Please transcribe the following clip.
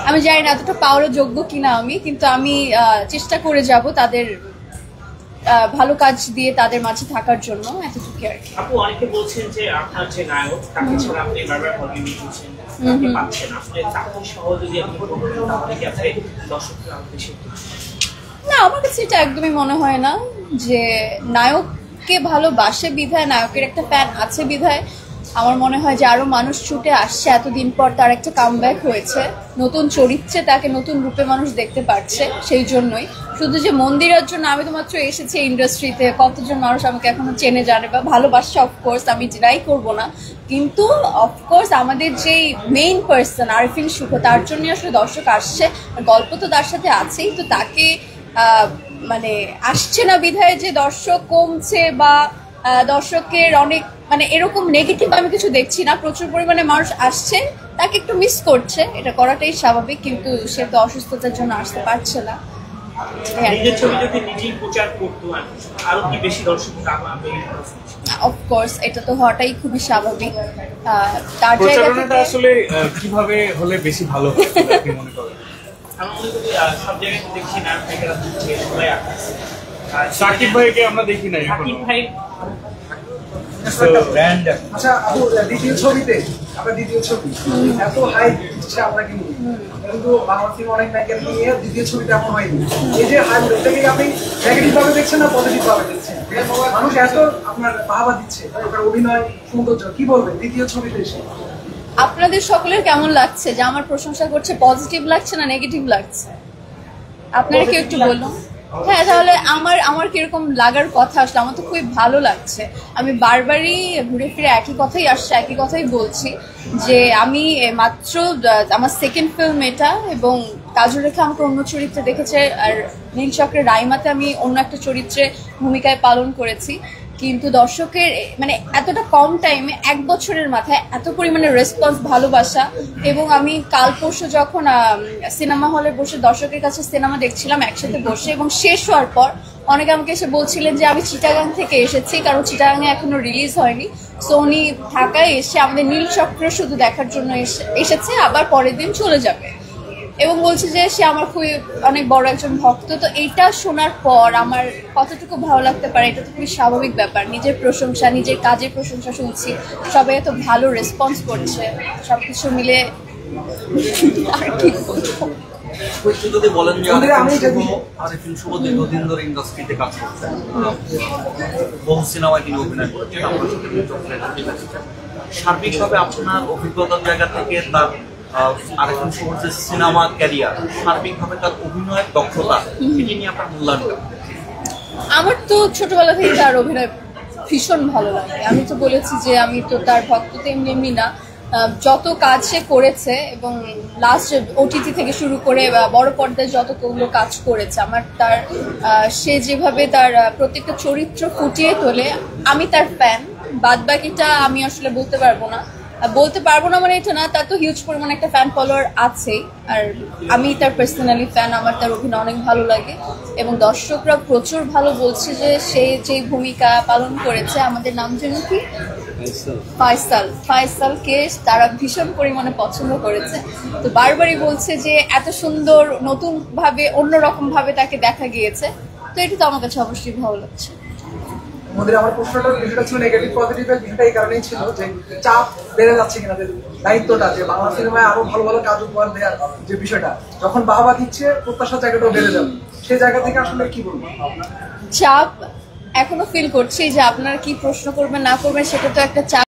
আমি জানি না এতটা পাওয়ার যোগ্য কিনা আমি, কিন্তু আমি চেষ্টা করে যাব তাদের ভালো কাজ দিয়ে তাদের মাঝে থাকার জন্য, এতটুকু আর কি। আপু অনেকে বলছেন যে আপনার যে নায়ক তাকে ছাড়া আপনি বারবার হলে মিটছেন তাকে পাচ্ছেন, আসলে তাকে সহ যদি আপনি বলেন তাহলে কি আপনি দর্শকদের আরো বেশি? না, আমার কাছে এটা একদমই মনে হয় না যে নায়ককে ভালোবাসে বিধায়, নায়কের একটা ফ্যান আছে বিধায় আমার মনে হয় যে আরো মানুষ ছুটে আসছে। এতদিন পর তার একটা কামব্যাক হয়েছে, নতুন চরিত্রে তাকে নতুন রূপে মানুষ দেখতে পাচ্ছে, সেই জন্যই। শুধু যে মন্দিরের জন্য আমি তো মাত্র এসেছি ইন্ডাস্ট্রিতে, কতজন মানুষ আমাকে এখনো চেনে জানে বা ভালোবাসছে, অফকোর্স আমি ডিনাই করবো না, কিন্তু অফকোর্স আমাদের যেই মেইন পার্সন আরিফিন শুভ, তার জন্য আসলে দর্শক আসছে। গল্প তো তার সাথে আছেই, তো তাকে মানে আসছে না বিধায় যে দর্শক কমছে বা দর্শকের অনেক মানে এরকম নেগেটিভ আমি কিছু দেখছি না। প্রচুর পরিমাণে মানুষ আসছে, তাকে একটু মিস করছে, এটা করাটাই স্বাভাবিক, কিন্তু সে তো অসুস্থতার জন্য আসতে পারছে না। নিজের ছবি যদি নিজেই প্রচার করতো আরো কি বেশি দর্শক অফকোর্স এটা তো হওয়াটাই খুবই স্বাভাবিক। তার প্রচারণাটা আসলে কিভাবে হলে বেশি ভালো হয় আপনি মনে করেন? আমি মনে করি সব জায়গায় দেখছি না ভাইয়েরা সবাই আসছে, সাকিব ভাইকে আমরা দেখি নাই। সাকিব ভাই আচ্ছা আপু, দ্বিতীয় ছবিতে আপনার দ্বিতীয় ছবি এত হাই দিচ্ছে আমরা কিন্তু বাংলা সিনেমা অনেক নায়িকা নিয়ে দ্বিতীয় ছবিটা এমন হয়নি। এই যে হাই, এটাকে আপনি নেগেটিভ ভাবে দেখছেন না পজিটিভ ভাবে দেখছেন? মানুষ এত আপনার বাহবা দিচ্ছে, আপনার অভিনয় সৌন্দর্য, কি বলবেন দ্বিতীয় ছবিতে এসে? আপনাদের সকলের কেমন লাগছে যে আমার প্রশংসা করছে? পজিটিভ লাগছে না নেগেটিভ লাগছে? আপনারা কেউ একটু বলুন। হ্যাঁ, তাহলে আমার কিরকম লাগার কথা আসলে? আমার তো খুবই ভালো লাগছে। আমি বারবারই ঘুরে ফিরে একই কথাই আসছে, একই কথাই বলছি যে আমি মাত্র আমার সেকেন্ড ফিল্ম এটা, এবং কাজল রেখা আমাকে অন্য চরিত্রে দেখেছে, আর নীল চক্রের রাইমাতে আমি অন্য একটা চরিত্রে ভূমিকায় পালন করেছি। কিন্তু দর্শকের মানে এতটা কম টাইমে, 1 বছরের মাথায় এত পরিমাণে রেসপন্স, ভালোবাসা, এবং আমি কাল পরশু যখন সিনেমা হলে বসে দর্শকের কাছে সিনেমা দেখছিলাম একসাথে বসে, এবং শেষ হওয়ার পর অনেকে আমাকে এসে বলছিলেন যে আমি চিটাগাং থেকে এসেছি, কারণ চিটাগাংয়ে এখনো রিলিজ হয়নি, সো উনি ঢাকায় এসে আমাদের নীল চক্র শুধু দেখার জন্য এসেছে, আবার পরের দিন চলে যাবে, এবং বলছে যে সে আমার খুবই অনেক বড় একজন ভক্ত। তো এইটা শোনার পর আমার কতটুকু ভালো লাগতে পারে, এটা তো খুবই স্বাভাবিক ব্যাপার। নিজের প্রশংসা, নিজের কাজের প্রশংসা শুনছি, সবাই এত ভালো রেসপন্স করছে, সবকিছু মিলে আর কি বলবো। যদি বলেন যে আরিফিন শুভ দীর্ঘদিন ধরে ইন্ডাস্ট্রিতে কাজ করছেন, বহু সিনেমায় তিনি অভিনয় করেছেন, আপনার সাথে সার্বিকভাবে আপনার অভিজ্ঞতার জায়গা থেকে তার আরিফিন শুভর যে সিনেমা ক্যারিয়ার, সার্বিকভাবে তার অভিনয়ের দক্ষতা, এটি নিয়ে আপনার মূল্যায়ন? আমার তো ছোটবেলা থেকে তার অভিনয় ভীষণ ভালো লাগে। আমি তো বলেছি যে আমি তো তার ভক্ত তো এমনি এমনি না, যত কাজ সে করেছে এবং লাস্ট ওটিটি থেকে শুরু করে বড় পর্দায় যতগুলো কাজ করেছে, আমার তার সে যেভাবে তার প্রত্যেকটা চরিত্র ফুটিয়ে তোলে, আমি তার ফ্যান। বাদবাকিটা আমি আসলে বলতে পারবো না মানে এটা না, তার তো হিউজ পরিমাণে একটা ফ্যান ফলোয়ার আছেই, আর আমি তার পার্সোনালি ফ্যান। আমার তার অভিনয় অনেক ভালো লাগে, এবং দর্শকরা প্রচুর ভালো বলছে যে সে যে ভূমিকা পালন করেছে, আমাদের নাম যেন কি ফাইসালকে তারা ভীষণ পরিমাণে পছন্দ করেছে। তো বারবারই বলছে যে এত সুন্দর নতুন ভাবে, অন্যরকম ভাবে তাকে দেখা গিয়েছে, তো এটা তো আমার কাছে অবশ্যই ভালো লাগছে। আমাদের আমার প্রশ্নটার বিষয়টা ছিল নেগেটিভ পজিটিভের বিষয়টা এই কারণেই ছিল যে চাপ বেড়ে যাচ্ছে কিনা, দায়িত্বটা যে বাংলা সিনেমায় আরো ভালো ভালো কাজ উপহার দেওয়ার যে বিষয়টা, যখন বাহবা দিচ্ছে প্রত্যাশার জায়গাটাও বেড়ে যাবে, সেই জায়গা থেকে আসলে কি বলবো? চাপ এখনো ফিল করছি যে আপনারা কি প্রশ্ন করবেন না করবেন, সেটা তো একটা চাপ।